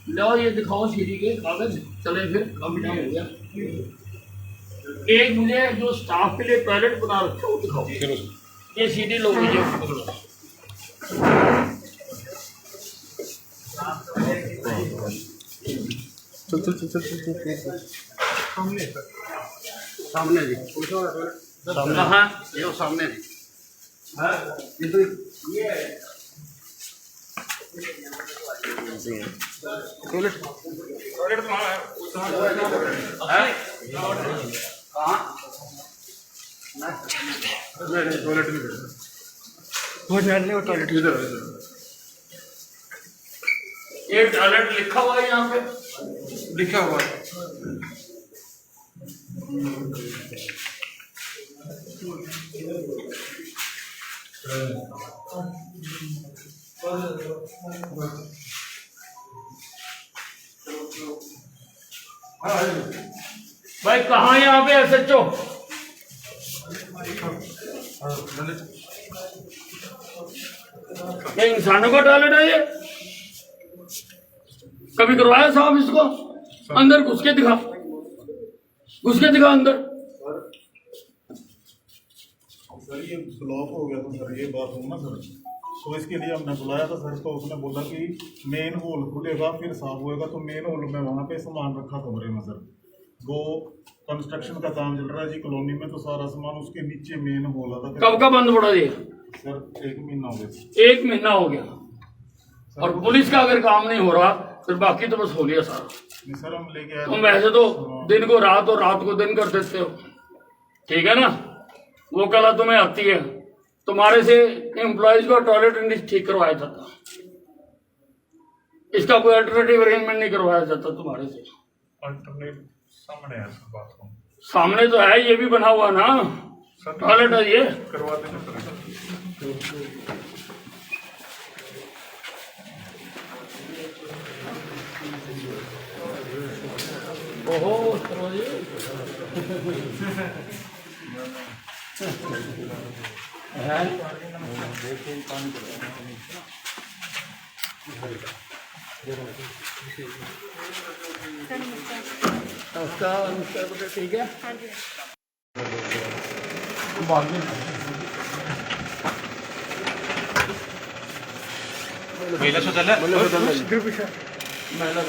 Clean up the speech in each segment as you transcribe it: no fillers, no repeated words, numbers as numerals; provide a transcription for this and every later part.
लो ये दिखाओ सीडी के कागज, चले फिर काम नहीं हो गया। एक मुझे जो स्टाफ के लिए टॉयलेट बना रखा वो दिखाओ, ये सीडी लो मुझे पकड़ो। चल चल चल चल चल सामने जी, कहाँ ये सामने जी, ये तो ये टॉयलेट टॉयलेट तुम्हारा है कहाँ? नहीं टॉयलेट नहीं वो जान ले, वो टॉयलेट इधर ये टॉयलेट लिखा हुआ है यहाँ पे, लिखा हुआ है। भाई कहाँ यहाँ पे SHO? ये इंसानों का टॉयलेट है ये? कभी करवाया साहब इसको? अंदर घुस के दिखा, घुस के दिखा अंदर। सर ये ब्लॉक हो गया था सर, ये बात हो ना सर, तो इसके लिए हमने बुलाया था सर। तो उसने बोला कि मेन होल खुलेगा फिर साफ होएगा, तो मेन होल में वहाँ पे सामान रखा कमरे में सर। वो कंस्ट्रक्शन का काम चल रहा है जी कॉलोनी में, तो सारा सामान उसके नीचे मेन होल आता। कब का बंद पड़ा ये? सर 1 महीना हो गया। 1 महीना हो गया, और पुलिस का अगर काम नहीं हो रहा फिर बाकी तो बस हो गया सारा। नहीं सर हम लेके आए। तुम वैसे तो दिन को रात और रात को दिन कर देते हो, ठीक है ना? वो कला तुम्हें आती है, तुम्हारे से एम्प्लॉयज को टॉयलेट ठीक करवाया जाता, इसका कोई अल्टरनेटिव अरेंजमेंट नहीं करवाया जाता तुम्हारे से। अल्टरनेट सामने है सर, बाथरूम सामने तो है, ये भी बना हुआ ना टॉयलेट है ये। करवा देना सर। ओहो नमस्कार नमस्कार बेटा, ठीक है? महिला शौचालय महिला का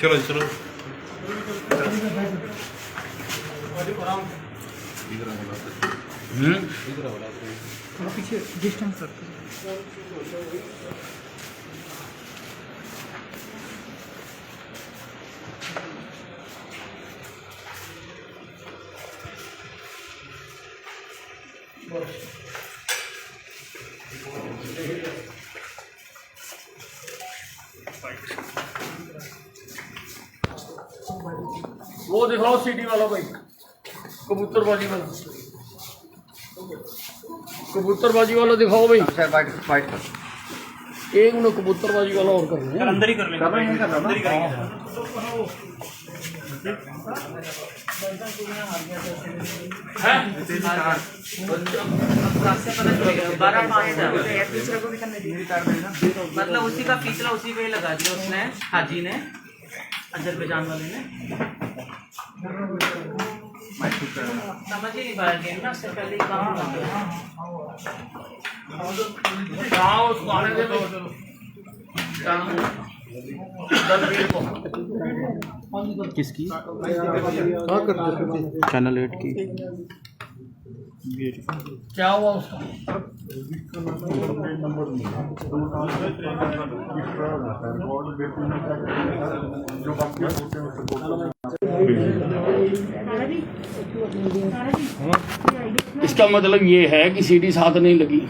चलो चलो पीछे डिस्टेंस वो दिखाओ सीडी वाला भाई, कबूतरबाजी वाला, कबूतरबाजी वाला दिखाओ भाई। एक मिनट, कबूतरबाजी वाला और कर लें, अंदर ही कर लेंगे, अंदर ही करेंगे। मतलब उसी का पिछला उसी पे लगा दिया उसने, हाजी ने, अजरबैजान वाले ने। समझ ही नहीं पाया गेम ना, उससे पहले कहाँ उसको आने दे दो। किसकी चैनल 8 की क्या हुआ उसका? इसका मतलब ये है कि सीडी साथ नहीं लगी।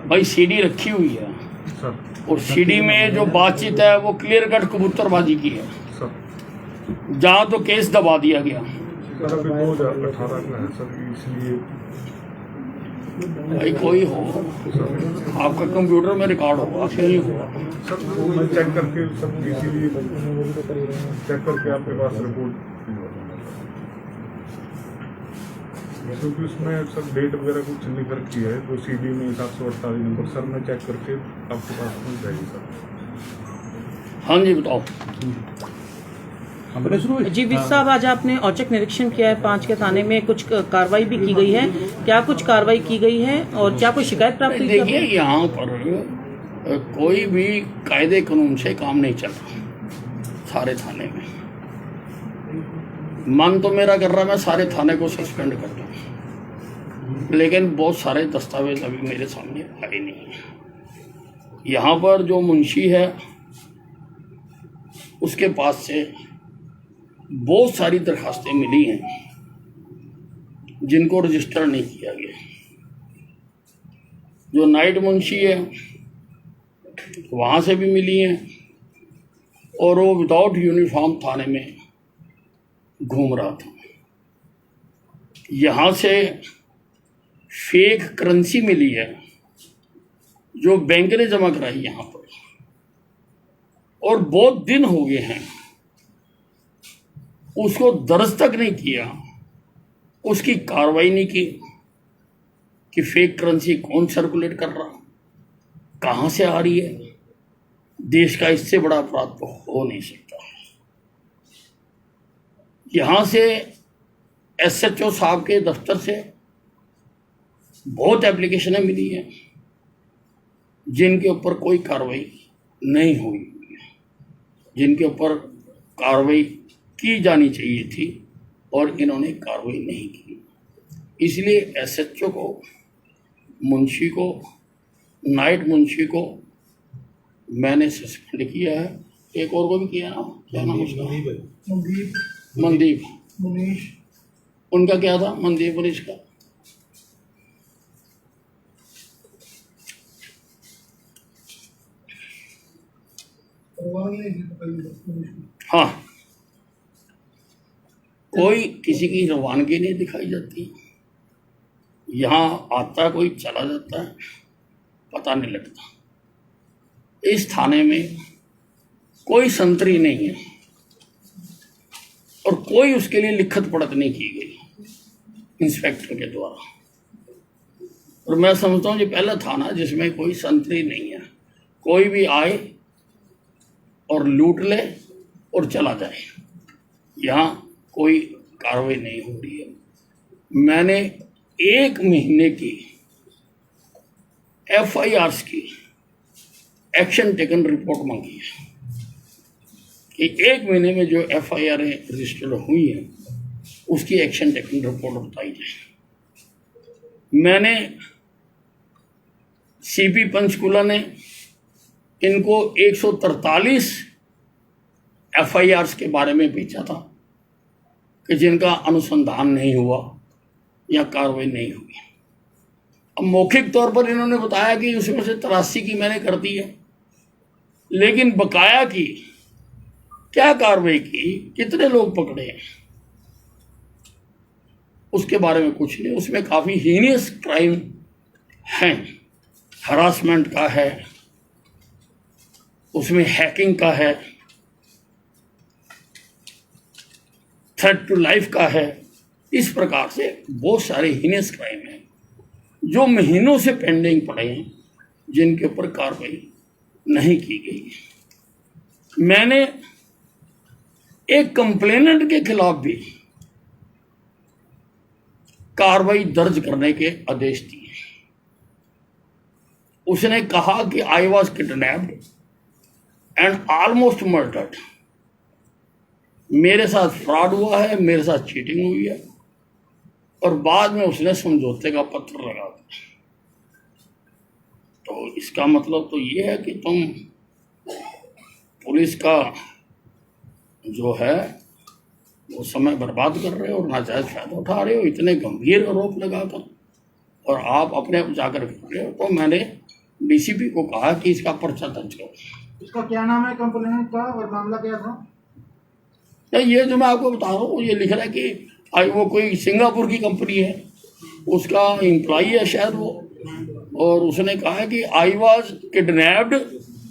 भाई सीडी रखी हुई है सर और सीडी में जो बातचीत है वो क्लियर कट कबूतरबाजी की है। सर जहाँ तो केस दबा दिया गया। सर अभी 2018 का है सर, इसलिए भाई कोई हो, आपका कंप्यूटर में रिकॉर्ड होगा, क्यों नहीं होगा? सर वो मैं चेक करके सब इसीलिए चेक करके आपके पास रिपोर्ट क्योंकि उसमें सर डेट वगैरह कुछ लिख रखी है जो सीडी में 748 नंबर। सर मैं चेक करके आपके पास पहुँच जाएगी सर। हाँ जी बताओ। जी विज साहब, आज आपने औचक निरीक्षण किया है 5 के थाने में, कुछ कार्रवाई भी की गई है, क्या कुछ कार्रवाई की गई है और क्या कोई शिकायत प्राप्त हुई? देखिए यहाँ पर कोई भी कायदे कानून से काम नहीं चल रहा सारे थाने में। मन तो मेरा कर रहा मैं सारे थाने को सस्पेंड कर दूं, लेकिन बहुत सारे दस्तावेज अभी मेरे सामने आए नहीं हैं। यहाँ पर जो मुंशी है उसके पास से बहुत सारी दरखास्तें मिली हैं जिनको रजिस्टर नहीं किया गया। जो नाइट मुंशी है वहाँ से भी मिली हैं और वो विदाउट यूनिफॉर्म थाने में घूम रहा था। यहाँ से फेक करेंसी मिली है जो बैंक ने जमा कराई यहाँ पर, और बहुत दिन हो गए हैं उसको दर्ज तक नहीं किया, उसकी कार्रवाई नहीं की कि फेक करेंसी कौन सर्कुलेट कर रहा, कहाँ से आ रही है। देश का इससे बड़ा अपराध तो हो नहीं सकता। यहाँ से SHO साहब के दफ्तर से बहुत एप्लीकेशनें मिली हैं जिनके ऊपर कोई कार्रवाई नहीं हुई है, जिनके ऊपर कार्रवाई की जानी चाहिए थी और इन्होंने कार्रवाई नहीं की। इसलिए SHO को, मुंशी को, नाइट मुंशी को मैंने सस्पेंड किया है। एक और को भी किया ना, क्या नाम उसका? मनदीप मुनीश। उनका क्या था? मनदीप मुनीश का हाँ, कोई किसी की रवानगी नहीं दिखाई जाती। यहाँ आता कोई चला जाता है, पता नहीं लगता। इस थाने में कोई संतरी नहीं है और कोई उसके लिए लिखत पढ़त नहीं की गई इंस्पेक्टर के द्वारा। और मैं समझता हूँ ये पहला थाना जिसमें कोई संतरी नहीं है। कोई भी आए और लूट ले और चला जाए, यहाँ कोई कार्रवाई नहीं हो रही है। मैंने 1 महीने की FIRs की एक्शन टेकन रिपोर्ट मांगी है कि 1 महीने में जो FIR रजिस्टर्ड हुई है उसकी एक्शन टेकन रिपोर्ट बताई जाए। मैंने CP पंचकुला ने इनको 143 FIRs के बारे में भेजा था कि जिनका अनुसंधान नहीं हुआ या कार्रवाई नहीं हुई। अब मौखिक तौर पर इन्होंने बताया कि उसमें से 83 की मैंने कर दी है, लेकिन बकाया की क्या कार्रवाई की, कितने लोग पकड़े हैं, उसके बारे में कुछ नहीं। उसमें काफ़ी हीनियस क्राइम हैं, हरासमेंट का है, उसमें हैकिंग का है, थ्रेट टू लाइफ का है। इस प्रकार से बहुत सारे हीनियस क्राइम हैं जो महीनों से पेंडिंग पड़े हैं, जिनके ऊपर कार्रवाई नहीं की गई। मैंने एक कंप्लेनेंट के खिलाफ भी कार्रवाई दर्ज करने के आदेश दिए। उसने कहा कि I was kidnapped and almost murdered. मेरे साथ फ्रॉड हुआ है, मेरे साथ चीटिंग हुई है, और बाद में उसने समझौते का पत्र लगा दिया। तो इसका मतलब तो ये है कि तुम पुलिस का जो है वो समय बर्बाद कर रहे हो और नाजायज फायदा उठा रहे हो, इतने गंभीर आरोप लगाकर, और आप अपने आप जाकर कर रहे हो, तो मैंने डीसीपी को कहा कि इसका पर्चा दर्ज करो। इसका क्या नाम है कंप्लेंट का और मामला क्या था? नहीं, ये जो मैं आपको बता रहा हूँ, ये लिख रहा है कि वो कोई सिंगापुर की कंपनी है, उसका एम्प्लॉई है शायद वो, और उसने कहा है कि आई वॉज किडनैप्ड,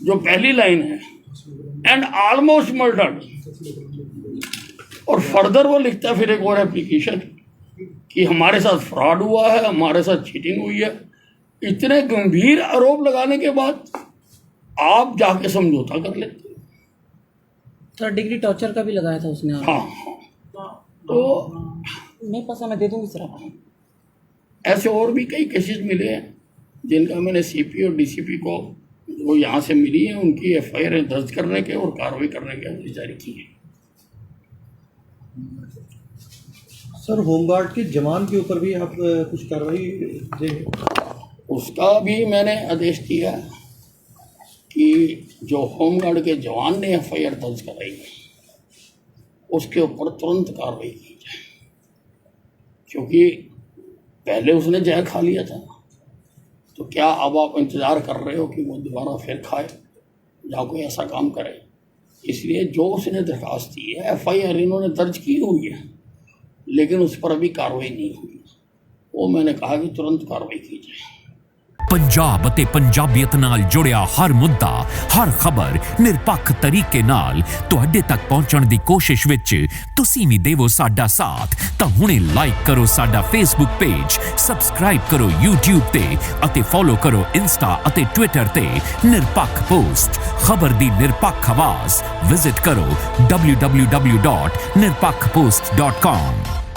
जो पहली लाइन है, एंड ऑलमोस्ट मर्डर्ड। और फर्दर वो लिखता है फिर एक और एप्लीकेशन कि हमारे साथ फ्रॉड हुआ है, हमारे साथ चीटिंग हुई है। इतने गंभीर आरोप लगाने के बाद आप जाके समझौता कर लेते। 3rd डिग्री टॉर्चर का भी लगाया था उसने। हाँ हाँ, तो नहीं पता, मैं दे दूंगी सर। ऐसे और भी कई केसेस मिले हैं जिनका मैंने सीपी और डीसीपी को, वो यहाँ से मिली है, उनकी एफआईआर दर्ज करने के और कार्रवाई करने के आदेश जारी किए हैं। सर, होमगार्ड के जवान के ऊपर भी आप कुछ कार्रवाई देंगे? उसका भी मैंने आदेश दिया कि जो होमगार्ड के जवान ने एफआईआर दर्ज कराई है उसके ऊपर तुरंत कार्रवाई की जाए, क्योंकि पहले उसने जहर खा लिया था। तो क्या अब आप इंतज़ार कर रहे हो कि वो दोबारा फिर खाए या कोई ऐसा काम करे? इसलिए जो उसने दरखास्त दी है, एफआईआर इन्होंने दर्ज की हुई है, लेकिन उस पर अभी कार्रवाई नहीं हुई। वो मैंने कहा कि तुरंत कार्रवाई की जाए। पंजाब ਅਤੇ ਪੰਜਾਬੀਅਤ ਨਾਲ ਜੁੜਿਆ ਹਰ ਮੁੱਦਾ, ਹਰ ਖਬਰ ਨਿਰਪੱਖ ਤਰੀਕੇ ਨਾਲ ਤੁਹਾਡੇ ਤੱਕ ਪਹੁੰਚਣ ਦੀ ਕੋਸ਼ਿਸ਼ ਵਿੱਚ ਤੁਸੀਂ ਵੀ ਦੇਵੋ ਸਾਡਾ ਸਾਥ। ਤਾਂ ਹੁਣੇ ਲਾਈਕ ਕਰੋ ਸਾਡਾ ਫੇਸਬੁੱਕ ਪੇਜ, ਸਬਸਕ੍ਰਾਈਬ ਕਰੋ YouTube ਤੇ ਅਤੇ ਫੋਲੋ ਕਰੋ ਇੰਸਟਾ ਅਤੇ ਟਵਿੱਟਰ ਤੇ ਨਿਰਪੱਖ ਪੋਸਟ, ਖਬਰ ਦੀ ਨਿਰਪੱਖ ਆਵਾਜ਼। ਵਿਜ਼ਿਟ ਕਰੋ www.nirpakhpost.com।